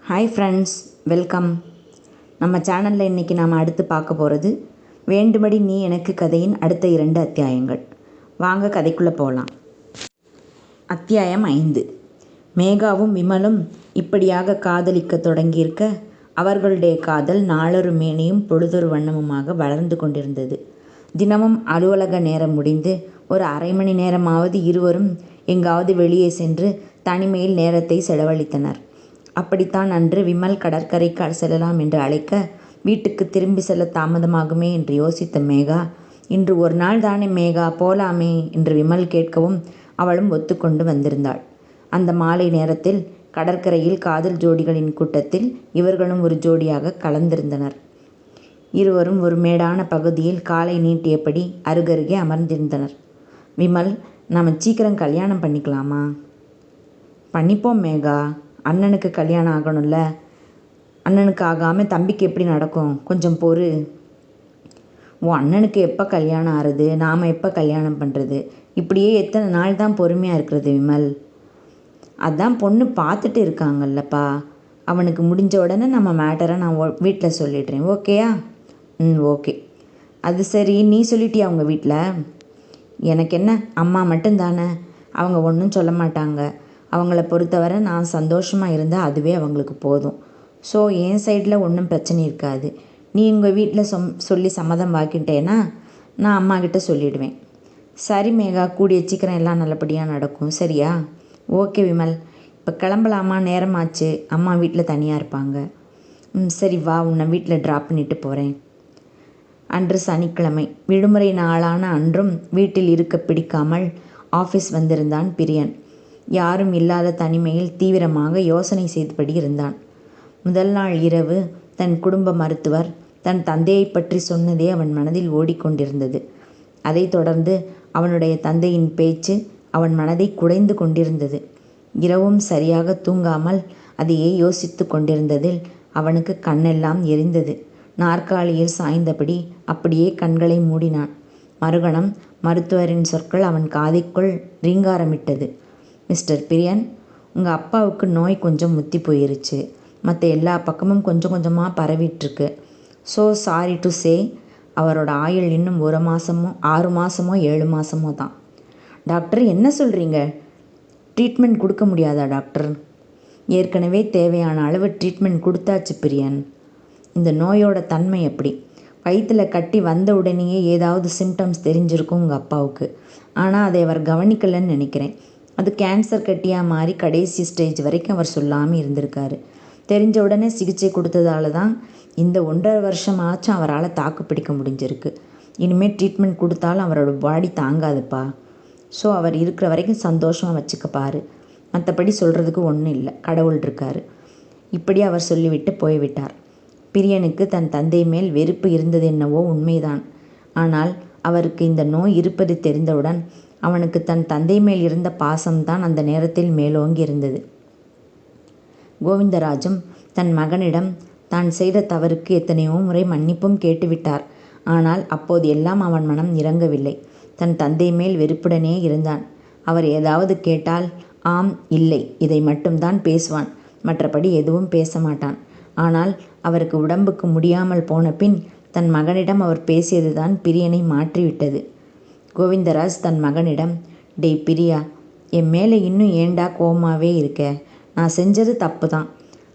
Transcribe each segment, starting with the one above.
Hi friends, welcome. நம்ம சேனலில் இன்றைக்கி நாம் அடுத்து பார்க்க போகிறது வேண்டும்படி நீ எனக்கு கதையின் அடுத்த 2 அத்தியாயங்கள். வாங்க கதைக்குள்ளே போகலாம். அத்தியாயம் 5. மேகாவும் விமலும் இப்படியாக காதலிக்க தொடங்கியிருக்க அவர்களுடைய காதல் நாளொரு மேனியும் பொழுதொரு வண்ணமுமாக வளர்ந்து கொண்டிருந்தது. தினமும் அலுவலக நேரம் முடிந்து ஒரு அரை மணி நேரமாவது இருவரும் எங்காவது வெளியே சென்று தனிமையில் நேரத்தை செலவழித்தனர். அப்படித்தான் அன்று விமல் கடற்கரைக்கு செல்லலாம் என்று அழைக்க, வீட்டுக்கு திரும்பி செல்ல தாமதமாகுமே என்று யோசித்த மேகா, இன்று ஒரு நாள் தானே மேகா, போலாமே என்று விமல் கேட்கவும் அவளும் ஒத்துக்கொண்டு வந்திருந்தாள். அந்த மாலை நேரத்தில் கடற்கரையில் காதல் ஜோடிகளின் கூட்டத்தில் இவர்களும் ஒரு ஜோடியாக கலந்திருந்தனர். இருவரும் ஒரு மேடான பகுதியில் காலை நீட்டியபடி அருகருகே அமர்ந்திருந்தனர். விமல், நாம் சீக்கிரம் கல்யாணம் பண்ணிக்கலாமா? பண்ணிப்போம் மேகா, அண்ணனுக்கு கல்யாணம் ஆகணும்ல. அண்ணனுக்கு ஆகாமல் தம்பிக்கு எப்படி நடக்கும்? கொஞ்சம் பொறு. உன் அண்ணனுக்கு எப்போ கல்யாணம் ஆறுது, நாம் எப்போ கல்யாணம் பண்ணுறது? இப்படியே எத்தனை நாள் தான் பொறுமையாக இருக்கிறது விமல்? அதான் பொண்ணு பார்த்துட்டு இருக்காங்கல்லப்பா, அவனுக்கு முடிஞ்ச உடனே நம்ம மேட்டரை நான் வீட்டில் சொல்லிடுறேன், ஓகேயா? ஓகே. அது சரி, நீ சொல்லிட்டியா அவங்க வீட்டில்? எனக்கு என்ன, அம்மா மட்டும்தானே, அவங்க ஒன்றும் சொல்ல மாட்டாங்க. அவங்கள பொறுத்தவரை நான் சந்தோஷமாக இருந்தால் அதுவே அவங்களுக்கு போதும். ஸோ என் சைடில் ஒன்றும் பிரச்சனை இருக்காது. நீ உங்கள் வீட்டில் சொல்லி சம்மதம் வாக்கிட்டேன்னா நான் அம்மாக்கிட்ட சொல்லிவிடுவேன். சரி மேகா, கூடிய சீக்கிரம் எல்லாம் நல்லபடியாக நடக்கும், சரியா? ஓகே விமல், இப்போ கிளம்பலாமா? நேரமாச்சு, அம்மா வீட்டில் தனியாக இருப்பாங்க. சரி வா, உன்னை வீட்டில் ட்ராப் பண்ணிட்டு போகிறேன். அன்று சனிக்கிழமை, விடுமுறை நாளான அன்றும் வீட்டில் இருக்க பிடிக்காமல் ஆஃபீஸ் வந்திருந்தான் பிரியன். யாரும் இல்லாத தனிமையில் தீவிரமாக யோசனை செய்தபடி இருந்தான். முதல் நாள் இரவு தன் குடும்ப மருத்துவர் தன் தந்தையை பற்றி சொன்னதே அவன் மனதில் ஓடிக்கொண்டிருந்தது. அதைத் தொடர்ந்து அவனுடைய தந்தையின் பேச்சு அவன் மனதை குடைந்து கொண்டிருந்தது. இரவும் சரியாக தூங்காமல் அதையே யோசித்து கொண்டிருந்ததில் அவனுக்கு கண்ணெல்லாம் எரிந்தது. நாற்காலியில் சாய்ந்தபடி அப்படியே கண்களை மூடினான். மறுகணம் மருத்துவரின் சொற்கள் அவன் காதிக்குள் ரீங்காரமிட்டது. மிஸ்டர் பிரியன், உங்கள் அப்பாவுக்கு நோய் கொஞ்சம் முத்தி போயிருச்சு. மற்ற எல்லா பக்கமும் கொஞ்சம் கொஞ்சமாக பரவிட்டுருக்கு. ஸோ சாரி டு சே, அவரோட ஆயுள் இன்னும் 1 மாதமோ 6 மாதமோ 7 மாதமோ தான். டாக்டர், என்ன சொல்கிறீங்க? ட்ரீட்மெண்ட் கொடுக்க முடியாதா டாக்டர்? ஏற்கனவே தேவையான அளவு ட்ரீட்மெண்ட் கொடுத்தாச்சு பிரியன். இந்த நோயோட தன்மை எப்படி? வயிற்றில் கட்டி வந்த உடனேயே ஏதாவது சிம்டம்ஸ் தெரிஞ்சிருக்கும் உங்கள் அப்பாவுக்கு. ஆனால் அதை அவர் கவனிக்கலைன்னு நினைக்கிறேன். அது கேன்சர் கட்டியாக மாறி கடைசி ஸ்டேஜ் வரைக்கும் அவர் சொல்லாமல் இருந்திருக்காரு. தெரிஞ்ச உடனே சிகிச்சை கொடுத்ததால தான் இந்த 1.5 வருஷமாச்சும் அவரால் தாக்கு பிடிக்க முடிஞ்சிருக்கு. இனிமேல் ட்ரீட்மெண்ட் கொடுத்தாலும் அவரோட பாடி தாங்காதுப்பா. ஸோ அவர் இருக்கிற வரைக்கும் சந்தோஷமாக வச்சுக்க பாரு. மற்றபடி சொல்கிறதுக்கு ஒன்றும் இல்லை, கடவுள் இருக்கார். இப்படி அவர் சொல்லிவிட்டு போய்விட்டார். பிரியனுக்கு தன் தந்தை மேல் வெறுப்பு இருந்தது என்னவோ உண்மைதான். ஆனால் அவருக்கு இந்த நோய் இருப்பது தெரிந்தவுடன் அவனுக்கு தன் தந்தை மேல் இருந்த பாசம்தான் அந்த நேரத்தில் மேலோங்கி இருந்தது. கோவிந்தராஜும் தன் மகனிடம் தான் செய்த தவறுக்கு எத்தனையோ முறை மன்னிப்பும் கேட்டுவிட்டார். ஆனால் அப்போது எல்லாம் அவன் மனம் இறங்கவில்லை. தன் தந்தை மேல் வெறுப்புடனே இருந்தான். அவர் ஏதாவது கேட்டால் ஆம் இல்லை இதை மட்டும்தான் பேசுவான், மற்றபடி எதுவும் பேச மாட்டான். ஆனால் அவருக்கு உடம்புக்கு முடியாமல் போன பின் தன் மகனிடம் அவர் பேசியதுதான் பிரியனை மாற்றிவிட்டது. கோவிந்தராஜ் தன் மகனிடம், டேய் பிரியா, என் மேலே இன்னும் ஏண்டா கோவமாகவே இருக்க? நான் செஞ்சது தப்பு தான்.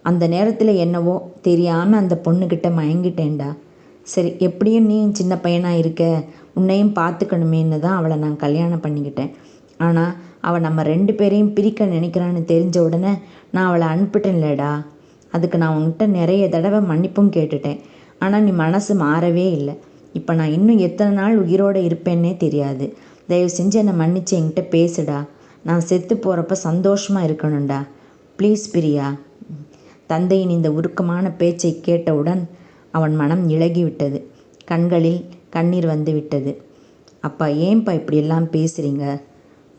அந்த நேரத்தில் என்னவோ தெரியாமல் அந்த பொண்ணுக்கிட்ட மயங்கிட்டேன்டா. சரி, எப்படியும் நீ சின்ன பையனாக இருக்க, உன்னையும் பார்த்துக்கணுமேன்னு தான் அவளை நான் கல்யாணம் பண்ணிக்கிட்டேன். ஆனால் அவள் நம்ம 2 பேரையும் பிரிக்க நினைக்கிறான்னு தெரிஞ்ச உடனே நான் அவளை அனுப்பிட்டேன்லடா. அதுக்கு நான் உன்கிட்ட நிறைய தடவை மன்னிப்பும் கேட்டுட்டேன். ஆனால் நீ மனசு மாறவே இல்லை. இப்போ நான் இன்னும் எத்தனை நாள் உயிரோடு இருப்பேன்னே தெரியாது. தயவு செஞ்சு என்னை மன்னிச்சு என்கிட்ட பேசுடா. நான் செத்து போகிறப்ப சந்தோஷமாக இருக்கணும்டா. ப்ளீஸ் பிரியா. தந்தையின் இந்த உருக்கமான பேச்சை கேட்டவுடன் அவன் மனம் இளகிவிட்டது. கண்களில் கண்ணீர் வந்து விட்டது. அப்பா, ஏன்பா இப்படியெல்லாம் பேசுகிறீங்க?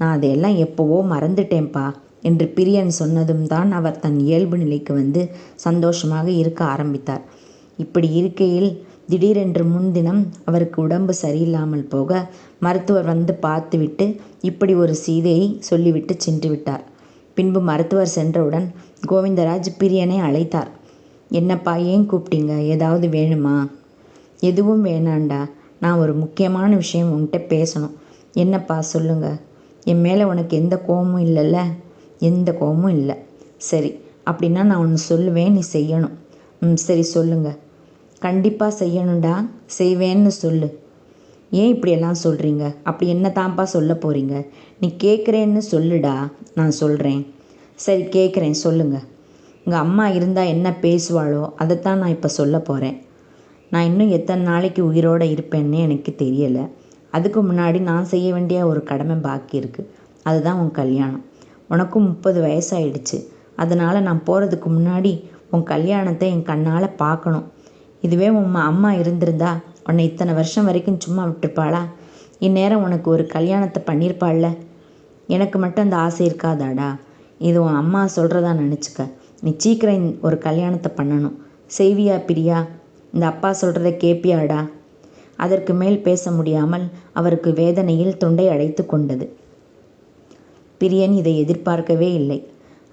நான் அதையெல்லாம் எப்போவோ மறந்துட்டேன்ப்பா என்று பிரியன் சொன்னதும் தான் அவர் தன் இயல்பு நிலைக்கு வந்து சந்தோஷமாக இருக்க ஆரம்பித்தார். இப்படி இருக்கையில் திடீரென்று முன்தினம் அவருக்கு உடம்பு சரியில்லாமல் போக மருத்துவர் வந்து பார்த்துவிட்டு இப்படி ஒரு சீதையை சொல்லிவிட்டு சென்று விட்டார். பின்பு மருத்துவர் சென்றவுடன் கோவிந்தராஜ் பிரியனை அழைத்தார். என்னப்பா, ஏன் கூப்பிட்டீங்க? ஏதாவது வேணுமா? எதுவும் வேணாண்டா, நான் ஒரு முக்கியமான விஷயம் உன்கிட்ட பேசணும். என்னப்பா சொல்லுங்க. என் மேலே உனக்கு எந்த கோபமும் இல்லைல்ல? எந்த கோபமும் இல்லை. சரி, அப்படின்னா நான் ஒன்று சொல்லுவேன், நீ செய்யணும். சரி சொல்லுங்க. கண்டிப்பாக செய்யணும்டா. செய்வேன்னு சொல்லு. ஏன் இப்படியெல்லாம் சொல்கிறீங்க? அப்படி என்ன தான்ப்பா சொல்ல போகிறீங்க? நீ கேட்குறேன்னு சொல்லுடா, நான் சொல்கிறேன். சரி கேட்குறேன், சொல்லுங்கள். உங்கள் அம்மா இருந்தால் என்ன பேசுவாளோ அதைத்தான் நான் இப்போ சொல்ல போகிறேன். நான் இன்னும் எத்தனை நாளைக்கு உயிரோடு இருப்பேன்னு எனக்கு தெரியலை. அதுக்கு முன்னாடி நான் செய்ய வேண்டிய ஒரு கடமை பாக்கி இருக்குது. அதுதான் உன் கல்யாணம். உனக்கும் 30 வயசாயிடுச்சு. அதனால் நான் போகிறதுக்கு முன்னாடி உன் கல்யாணத்தை என் கண்ணால் பார்க்கணும். இதுவே உன் அம்மா இருந்திருந்தா உன்னை இத்தனை வருஷம் வரைக்கும் சும்மா விட்டுருப்பாளா? இந்நேரம் உனக்கு ஒரு கல்யாணத்தை பண்ணியிருப்பாள்ல. எனக்கு மட்டும் அந்த ஆசை இருக்காதாடா? இது உன் அம்மா சொல்கிறதா நினச்சிக்க. நீ சீக்கிரம் ஒரு கல்யாணத்தை பண்ணணும். செய்வியா பிரியா? இந்த அப்பா சொல்கிறத கேட்பியாடா? அதற்கு மேல் பேச முடியாமல் அவருக்கு வேதனையில் தொண்டை அடைத்து கொண்டது. பிரியன் இதை எதிர்பார்க்கவே இல்லை.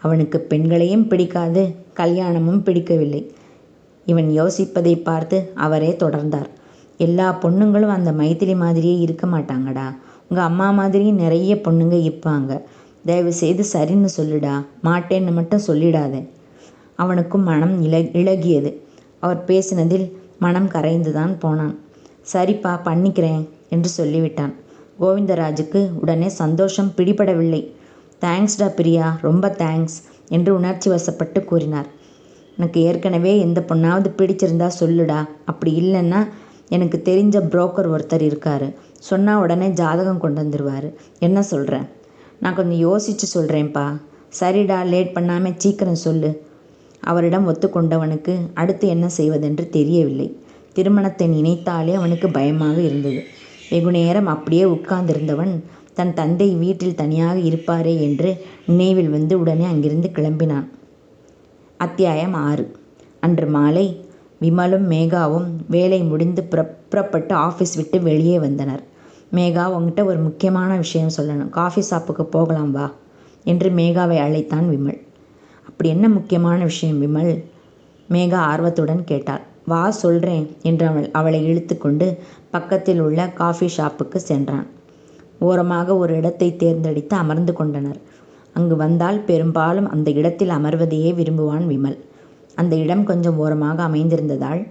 அவனுக்கு பெண்களையும் பிடிக்காது, கல்யாணமும் பிடிக்கவில்லை. இவன் யோசிப்பதை பார்த்து அவரே தொடர்ந்தார். எல்லா பொண்ணுங்களும் அந்த மைதிலி மாதிரியே இருக்க மாட்டாங்கடா. உங்கள் அம்மா மாதிரியும் நிறைய பொண்ணுங்க இருப்பாங்க. தயவு செய்து சரின்னு சொல்லுடா, மாட்டேன்னு மட்டும் சொல்லிடாத. அவனுக்கும் மனம் இளகியது. அவர் பேசினதில் மனம் கரைந்து தான் போனான். சரிப்பா, பண்ணிக்கிறேன் என்று சொல்லிவிட்டான். கோவிந்தராஜுக்கு உடனே சந்தோஷம் பிடிபடவில்லை. தேங்க்ஸ்டா பிரியா, ரொம்ப தேங்க்ஸ் என்று உணர்ச்சி வசப்பட்டு கூறினார். எனக்கு ஏற்கனவே எந்த பொண்ணாவது பிடிச்சிருந்தா சொல்லுடா. அப்படி இல்லைன்னா எனக்கு தெரிஞ்ச புரோக்கர் ஒருத்தர் இருக்கார். சொன்னால் உடனே ஜாதகம் கொண்டு வந்துடுவார். என்ன சொல்கிறேன்? நான் கொஞ்சம் யோசித்து சொல்கிறேன்ப்பா. சரிடா, லேட் பண்ணாமல் சீக்கிரம் சொல்லு. அவரிடம் ஒத்துக்கொண்டவனுக்கு அடுத்து என்ன செய்வதென்று தெரியவில்லை. திருமணத்தை நினைத்தாலே அவனுக்கு பயமாக இருந்தது. வெகுநேரம் அப்படியே உட்கார்ந்திருந்தவன் தன் தந்தை வீட்டில் தனியாக இருப்பாரே என்று நினைவில் வந்து உடனே அங்கிருந்து கிளம்பினான். அத்தியாயம் 6. அன்று மாலை விமலும் மேகாவும் வேலை முடிந்து புறப்பட்டு ஆஃபீஸ் விட்டு வெளியே வந்தனர். மேகா, உங்ககிட்ட ஒரு முக்கியமான விஷயம் சொல்லணும். காஃபி ஷாப்புக்கு போகலாம் வா என்று மேகாவை அழைத்தான் விமல். அப்படி என்ன முக்கியமான விஷயம் விமல்? மேகா ஆர்வத்துடன் கேட்டாள். வா சொல்கிறேன் என்று அவளை இழுத்து கொண்டு பக்கத்தில் உள்ள காஃபி ஷாப்புக்கு சென்றான். ஓரமாக ஒரு இடத்தை தேர்ந்தெடுத்து அமர்ந்து கொண்டனர். அங்கு வந்தால் பெரும்பாலும் அந்த இடத்தில் அமர்வதையே விரும்புவான் விமல். அந்த இடம் கொஞ்சம் ஓரமாக அமைந்திருந்ததால்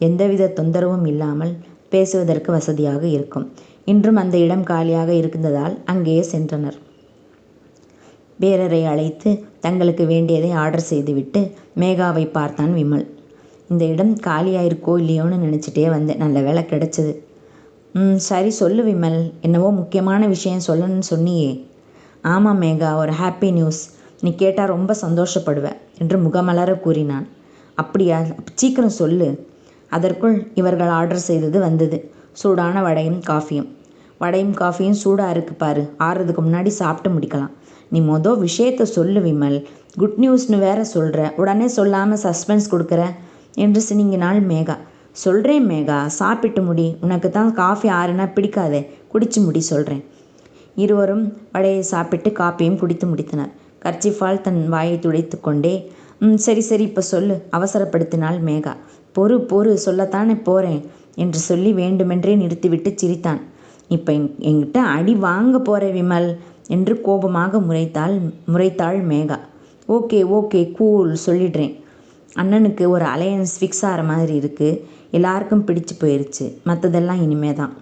எந்தவித தொந்தரவும் இல்லாமல் பேசுவதற்கு வசதியாக இருக்கும். இன்றும் அந்த இடம் காலியாக இருந்ததால் அங்கேயே சென்றனர். பேரரை அழைத்து தங்களுக்கு வேண்டியதை ஆர்டர் செய்துவிட்டு மேகாவை பார்த்தான் விமல். இந்த இடம் காலியாயிருக்கோ இல்லையோன்னு நினச்சிட்டே வந்தேன். நல்ல வேலை கிடச்சிது. சரி சொல்லு விமல், என்னவோ முக்கியமான விஷயம் சொல்லணும்னு சொன்னியே. ஆமாம் மேகா, ஒரு ஹாப்பி நியூஸ். நீ கேட்டால் ரொம்ப சந்தோஷப்படுவேன் என்று முகமலர கூறினான். அப்படியா? சீக்கிரம் சொல்லு. அதற்குள் இவர்கள் ஆர்டர் செய்தது வந்தது. சூடான வடையும் காஃபியும். வடையும் காஃபியும் சூடாக இருக்கு பாரு. ஆறுறதுக்கு முன்னாடி சாப்பிட்டு முடிக்கலாம். நீ விஷயத்த சொல்லு விமல். குட் நியூஸ்னு வேற சொல்கிற, உடனே சொல்லாமல் சஸ்பென்ஸ் கொடுக்குற என்று சினிங்கினாள் மேகா. சொல்கிறேன் மேகா, சாப்பிட்டு முடி. உனக்கு தான் காஃபி ஆறுனா பிடிக்காதே, குடிச்சு முடி சொல்கிறேன். இருவரும் வடையை சாப்பிட்டு காப்பியும் குடித்து முடித்தனர். கர்ச்சிஃபால் தன் வாயை துடைத்து கொண்டே சரி சரி இப்போ சொல்லு அவசரப்படுத்தினாள் மேகா. பொறு சொல்லத்தானே போகிறேன் என்று சொல்லி வேண்டுமென்றே நிறுத்திவிட்டு சிரித்தான். இப்போ என்கிட்ட அடி வாங்க போகிற விமல் என்று கோபமாக முறைத்தாள் மேகா. ஓகே கூல், சொல்லிடுறேன். அண்ணனுக்கு ஒரு அலையன்ஸ் ஃபிக்ஸ் ஆகிற மாதிரி இருக்குது. எல்லாருக்கும் பிடிச்சு போயிடுச்சு. மற்றதெல்லாம் இனிமே தான்.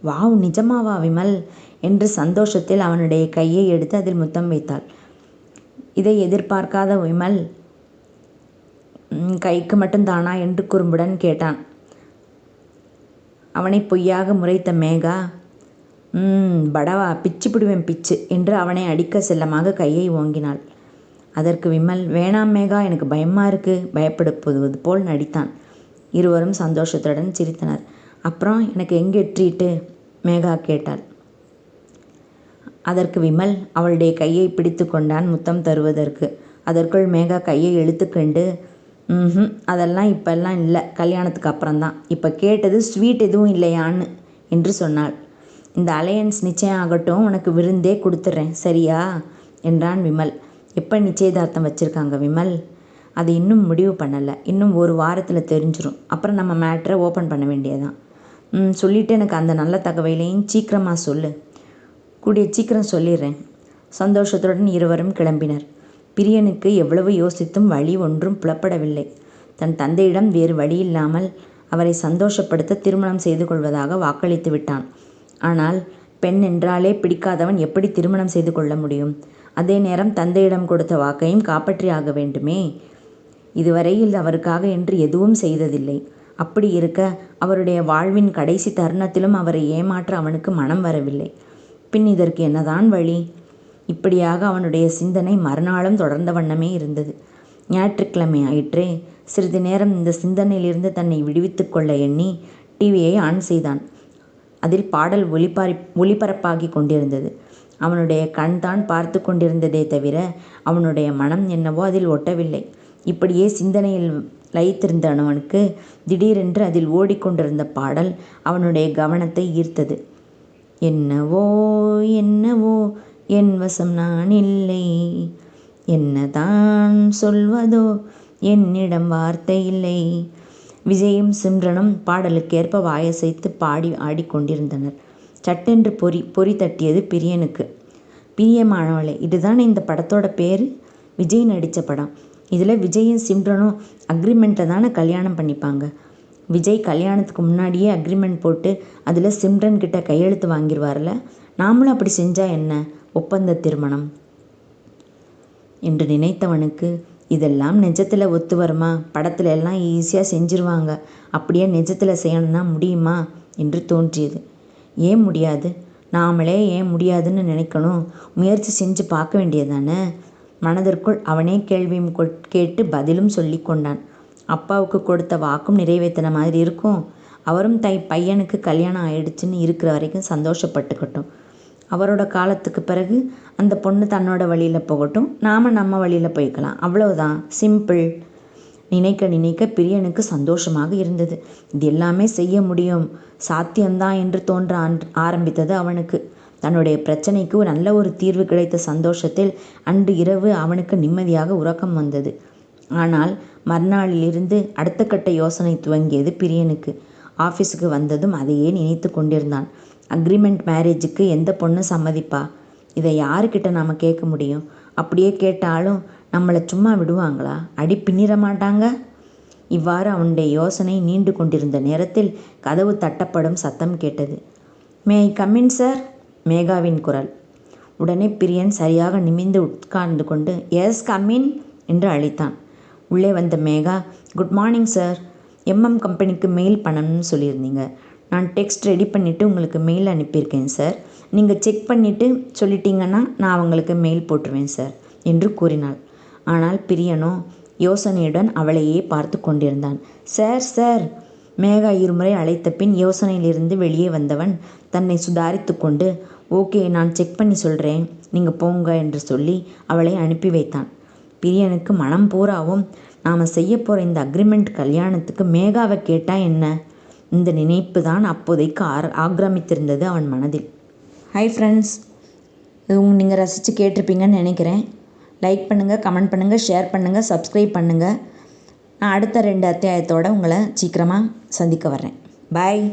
வாவ், நிஜமாவா விமல் என்று சந்தோஷத்தில் அவனுடைய கையை எடுத்து அதில் முத்தம் வைத்தாள். இதை எதிர்பார்க்காத விமல் கைக்கு மட்டும்தானா என்று குறும்புடன் கேட்டான். அவனை பொய்யாக முறைத்த மேகா படவா, பிச்சு பிடுவேன் பிச்சு என்று அவனை அடிக்க செல்லமாக கையை ஓங்கினாள். அதற்கு விமல், வேணாம் மேகா, எனக்கு பயமாக இருக்குது, பயப்படுவது போல் நடித்தான். இருவரும் சந்தோஷத்துடன் சிரித்தனர். அப்புறம் எனக்கு எங்கே ட்ரீட்டு? மேகா கேட்டாள். அதற்கு விமல் அவளுடைய கையை பிடித்து கொண்டான் முத்தம் தருவதற்கு. அதற்குள் மேகா கையை இழுத்துக்கொண்டு அதெல்லாம் இப்பெல்லாம் இல்லை, கல்யாணத்துக்கு அப்புறம்தான். இப்போ கேட்டது ஸ்வீட் எதுவும் இல்லையான்னு என்று சொன்னாள். இந்த அலையன்ஸ் நிச்சயம் ஆகட்டும், உனக்கு விருந்தே கொடுத்துட்றேன் சரியா என்றான் விமல். எப்போ நிச்சயதார்த்தம் வச்சுருக்காங்க விமல்? அதை இன்னும் முடிவு பண்ணலை. இன்னும் ஒரு வாரத்தில் தெரிஞ்சிடும். அப்புறம் நம்ம மேட்ரை ஓப்பன் பண்ண வேண்டியதான். சொல்லிவிட்டு எனக்கு அந்த நல்ல தகவலையும் சீக்கிரமாக சொல்லு. கூடிய சீக்கிரம் சொல்லிடுறேன். சந்தோஷத்துடன் இருவரும் கிளம்பினர். பிரியனுக்கு எவ்வளவு யோசித்தும் வழி ஒன்றும் புலப்படவில்லை. தன் தந்தையிடம் வேறு வழியில்லாமல் அவரை சந்தோஷப்படுத்த திருமணம் செய்து கொள்வதாக வாக்களித்து விட்டான். ஆனால் பெண் என்றாலே பிடிக்காதவன் எப்படி திருமணம் செய்து கொள்ள முடியும்? அதே நேரம் தந்தையிடம் கொடுத்த வாக்கையும் காப்பாற்றி ஆக வேண்டுமே. இதுவரையில் அவருக்காக என்று எதுவும் செய்ததில்லை. அப்படி இருக்க அவருடைய வாழ்வின் கடைசி தருணத்திலும் அவரை ஏமாற்ற அவனுக்கு மனம் வரவில்லை. பின் இதற்கு என்னதான் வழி? இப்படியாக அவனுடைய சிந்தனை மறுநாளும் தொடர்ந்த வண்ணமே இருந்தது. ஞாயிற்றுக்கிழமை ஆயிற்றே. சிறிது நேரம் இந்த சிந்தனையிலிருந்து தன்னை விடுவித்து கொள்ள எண்ணி டிவியை ஆன் செய்தான். அதில் பாடல் ஒளிபரப்பாகி கொண்டிருந்தது. அவனுடைய கண் தான் பார்த்து கொண்டிருந்ததே தவிர அவனுடைய மனம் என்னவோ அதில் ஒட்டவில்லை. இப்படியே சிந்தனையில் லயித்திருந்த அவனுக்கு திடீரென்று அதில் ஓடிக்கொண்டிருந்த பாடல் அவனுடைய கவனத்தை ஈர்த்தது. என்னவோ என்னவோ என் வசம் நான் இல்லை, என்னதான் சொல்வதோ என்னிடம் வார்த்தை இல்லை. விஜயும் சிம்ரனும் பாடலுக்கேற்ப வாயசைத்து பாடி ஆடிக்கொண்டிருந்தனர். சட்டென்று பொறி தட்டியது பிரியனுக்கு. பிரியமானவளே, இதுதான் இந்த படத்தோட பேர். விஜய் நடித்த படம். இதில் விஜயும் சிம்ரனும் அக்ரிமெண்ட்டில் தானே கல்யாணம் பண்ணிப்பாங்க. விஜய் கல்யாணத்துக்கு முன்னாடியே அக்ரிமெண்ட் போட்டு அதில் சிம்ரன் கிட்ட கையெழுத்து வாங்கிடுவார்ல. நாமளும் அப்படி செஞ்சால் என்ன? ஒப்பந்த திருமணம் என்று நினைத்தவனுக்கு இதெல்லாம் நிஜத்தில் ஒத்து வருமா? படத்துல எல்லாம் ஈஸியாக செஞ்சிருவாங்க. அப்படியே நிஜத்தில் செய்யணும்னா முடியுமா என்று தோன்றியது. ஏன் முடியாது? நாமளே ஏன் முடியாதுன்னு நினைக்கணும்? முயற்சி செஞ்சு பார்க்க வேண்டியதானே. மனதிற்குள் அவனே கேள்வியும் கேட்டு பதிலும் சொல்லி கொண்டான். அப்பாவுக்கு கொடுத்த வாக்கும் நிறைவேற்றின மாதிரி இருக்கும். அவரும் பையனுக்கு கல்யாணம் ஆயிடுச்சுன்னு இருக்கிற வரைக்கும் சந்தோஷப்பட்டுக்கட்டும். அவரோட காலத்துக்கு பிறகு அந்த பொண்ணு தன்னோட வழியில் போகட்டும், நாம் நம்ம வழியில் போய்க்கலாம். அவ்வளவுதான், சிம்பிள். நினைக்க நினைக்க பிரியனுக்கு சந்தோஷமாக இருந்தது. இது எல்லாமே செய்ய முடியும், சாத்தியம்தான் என்று தோன்ற ஆரம்பித்தது அவனுக்கு. தன்னுடைய பிரச்சனைக்கு நல்ல ஒரு தீர்வு கிடைத்த சந்தோஷத்தில் அன்று இரவு அவனுக்கு நிம்மதியாக உறக்கம் வந்தது. ஆனால் மறுநாளிலிருந்து அடுத்த கட்ட யோசனை துவங்கியது பிரியனுக்கு. ஆஃபீஸுக்கு வந்ததும் அதையே நினைத்து கொண்டிருந்தான். அக்ரிமெண்ட் மேரேஜுக்கு எந்த பொண்ணு சம்மதிப்பா? இதை யாருக்கிட்ட நாம் கேட்க முடியும்? அப்படியே கேட்டாலும் நம்மளை சும்மா விடுவாங்களா? அடி பின்னிட மாட்டாங்க? இவ்வாறு அவனுடைய யோசனை நீண்டு கொண்டிருந்த நேரத்தில் கதவு தட்டப்படும் சத்தம் கேட்டது. மே ஐ கம்மின் சார்? மேகாவின் குரல். உடனே பிரியன் சரியாக நிமிர்ந்து உட்கார்ந்து கொண்டு எஸ் கம்மின் என்று அழைத்தான். உள்ளே வந்த மேகா, குட் மார்னிங் சார். கம்பெனிக்கு மெயில் பண்ணணும்னு சொல்லியிருந்தீங்க. நான் டெக்ஸ்ட் ரெடி பண்ணிவிட்டு உங்களுக்கு மெயில் அனுப்பியிருக்கேன் சார். நீங்கள் செக் பண்ணிவிட்டு சொல்லிட்டீங்கன்னா நான் அவங்களுக்கு மெயில் போட்டுருவேன் சார் என்று கூறினாள். ஆனால் பிரியனோ யோசனையுடன் அவளையே பார்த்து கொண்டிருந்தான். Sir sir. மேகா இருமுறை அழைத்த பின் யோசனையிலிருந்து வெளியே வந்தவன் தன்னை சுதாரித்து கொண்டு ஓகே, நான் செக் பண்ணி சொல்கிறேன், நீங்கள் போங்க என்று சொல்லி அவளை அனுப்பி வைத்தான். பிரியனுக்கு மனம் பூராவும் நாம் செய்ய போகிற இந்த அக்ரிமெண்ட் கல்யாணத்துக்கு மேகாவை கேட்டால் என்ன? இந்த நினைப்பு தான் அப்போதைக்கு ஆக்கிரமித்திருந்தது அவன் மனதில். ஹாய் ஃப்ரெண்ட்ஸ், நீங்கள் ரசித்து கேட்டிருப்பீங்கன்னு நினைக்கிறேன். லைக் பண்ணுங்கள், கமெண்ட் பண்ணுங்கள், ஷேர் பண்ணுங்கள், சப்ஸ்கிரைப் பண்ணுங்கள். நான் அடுத்த 2 அத்தியாயத்தோடு உங்களை சீக்கிரமாக சந்திக்க வர்றேன். பாய்.